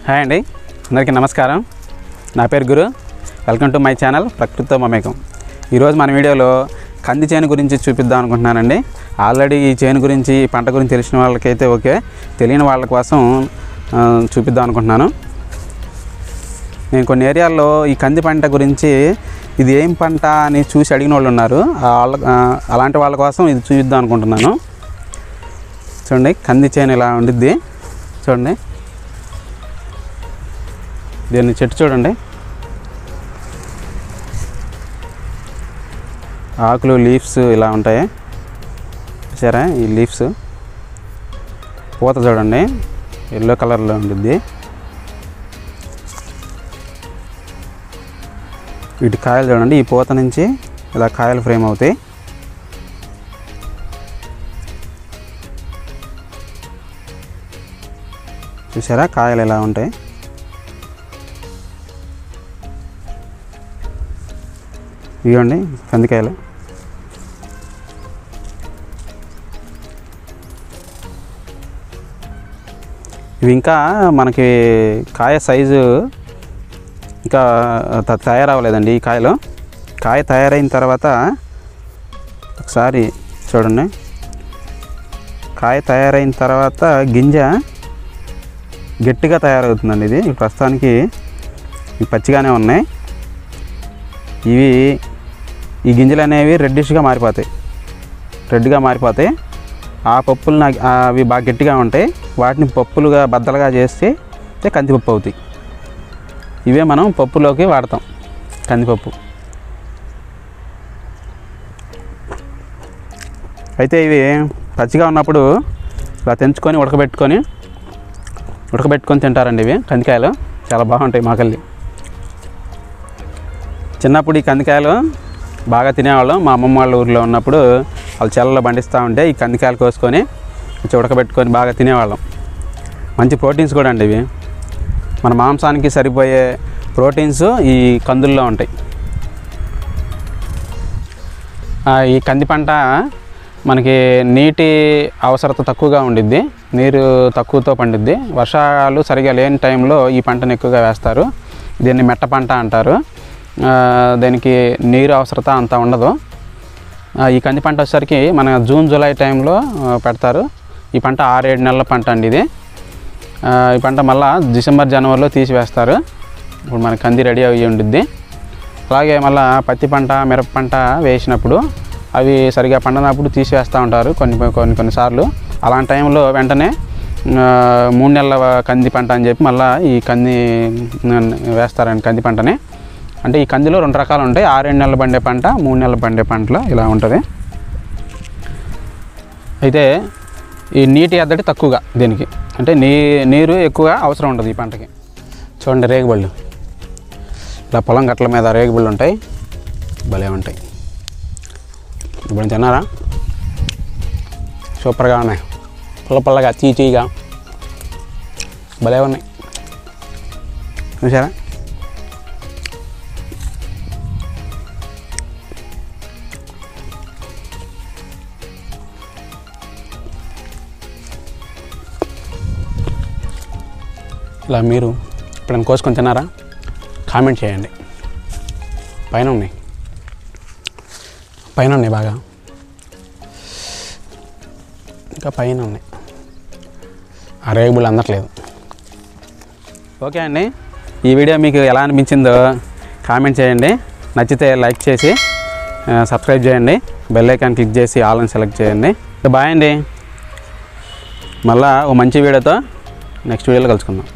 Hi అండి, అందరికీ నమస్కారం. నా పేరు గురు. వెల్కమ్ టు మై ఛానల్ ప్రకృతితో మమేకం. ఈరోజు మన వీడియోలో కంది చేను గురించి చూపిద్దాం అనుకుంటున్నానండి. ఆల్రెడీ ఈ చేను గురించి, ఈ పంట గురించి తెలిసిన వాళ్ళకైతే ఓకే, తెలియని వాళ్ళ కోసం చూపిద్దాం అనుకుంటున్నాను. నేను కొన్ని ఏరియాల్లో ఈ కంది పంట గురించి ఇది ఏం పంట అని చూసి అడిగిన వాళ్ళు ఉన్నారు. అలాంటి వాళ్ళ కోసం ఇది చూపిద్దాం అనుకుంటున్నాను. చూడండి, కంది చేను ఇలా ఉండిద్ది. చూడండి, దీన్ని చెట్టు చూడండి, ఆకులు లీవ్స్ ఇలా ఉంటాయి. చూసారా, ఈ లీవ్స్ పూత చూడండి, ఎల్లో కలర్లో ఉంటుంది. వీటి కాయలు చూడండి, ఈ పూత నుంచి ఇలా కాయలు ఫ్రేమ్ అవుతాయి. చూసారా, కాయలు ఎలా ఉంటాయి. ఇవ్వండి కందికాయలు. ఇవి ఇంకా మనకి కాయ సైజు ఇంకా తయారవ్వలేదండి. ఈ కాయలు కాయ తయారైన తర్వాత ఒకసారి చూడండి, కాయ తయారైన తర్వాత గింజ గట్టిగా తయారవుతుందండి. ఇది ప్రస్తుతానికి పచ్చిగానే ఉన్నాయి. ఈ గింజలు అనేవి రెడ్డిష్గా మారిపోతాయి. ఆ పప్పులు అవి బాగా గట్టిగా ఉంటాయి. వాటిని పప్పులుగా బద్దలుగా చేస్తే కందిపప్పు అవుతాయి. ఇవే మనం పప్పులోకి వాడతాం, కందిపప్పు. అయితే ఇవి పచ్చిగా ఉన్నప్పుడు ఇలా తెంచుకొని ఉడకబెట్టుకొని తింటారండి. ఇవి కందికాయలు చాలా బాగుంటాయి. మాకల్లి చిన్నప్పుడు ఈ కందికాయలు బాగా తినేవాళ్ళం. మా అమ్మమ్మ వాళ్ళ ఊరిలో ఉన్నప్పుడు వాళ్ళు చెల్లలో పండిస్తూ ఉంటే ఈ కందికాయలు కోసుకొని ఉడకబెట్టుకొని బాగా తినేవాళ్ళం. మంచి ప్రోటీన్స్ కూడా అండి ఇవి. మన మాంసానికి సరిపోయే ప్రోటీన్స్ ఈ కందుల్లో ఉంటాయి. ఈ కంది పంట మనకి నీటి అవసరత తక్కువగా ఉండిద్ది, నీరు తక్కువతో పండిద్ది. వర్షాలు సరిగా లేని టైంలో ఈ పంటను ఎక్కువగా వేస్తారు. దీన్ని మెట్ట పంట అంటారు. దానికి నీరు అవసరత అంత ఉండదు. ఈ కంది పంట వచ్చేసరికి మన జూన్ జూలై టైంలో పెడతారు. ఈ పంట 6-7 నెలల పంట అండి ఇది. ఈ పంట మళ్ళీ డిసెంబర్ జనవరిలో తీసివేస్తారు. ఇప్పుడు మన కంది రెడీ అయ్యి ఉండిద్ది. అలాగే మళ్ళీ పత్తి పంట, మిరప పంట వేసినప్పుడు అవి సరిగా పండినప్పుడు తీసివేస్తూ ఉంటారు కొన్నిసార్లు. అలాంటి టైంలో వెంటనే 3 నెలల కంది పంట అని చెప్పి మళ్ళీ ఈ కంది వేస్తారండి. కంది పంటని అంటే ఈ కందిలో 2 రకాలు ఉంటాయి. 6-7 నెలలు పండే పంట, 3 నెలలు పండే పంటలో ఇలా ఉంటుంది. అయితే ఈ నీటి ఎద్దడి తక్కువగా దీనికి, అంటే నీరు ఎక్కువగా అవసరం ఉండదు ఈ పంటకి. చూడండి, రేగుబళ్ళు ఇలా పొలం గట్ల మీద రేగుబళ్ళు ఉంటాయి, భలే ఉంటాయి. ఇప్పుడు తిన్నారా? సూపర్గా ఉన్నాయి, పుల్లగా తీయగా భలే ఉన్నాయి. చూసారా? ఇలా మీరు ఎప్పుడైనా కోసుకొని తిన్నారా? కామెంట్ చేయండి. పైన ఉన్నాయి బాగా, ఇంకా పైన ఉన్నాయి. ఆ రేగుబుల్ అందట్లేదు. ఓకే అండి, ఈ వీడియో మీకు ఎలా అనిపించిందో కామెంట్ చేయండి. నచ్చితే లైక్ చేసి సబ్స్క్రైబ్ చేయండి. బెల్ ఐకాన్ క్లిక్ చేసి ఆల్ అని సెలెక్ట్ చేయండి. బాయ్ అండి. మళ్ళీ ఓ మంచి వీడియోతో నెక్స్ట్ వీడియోలో కలుసుకుందాం.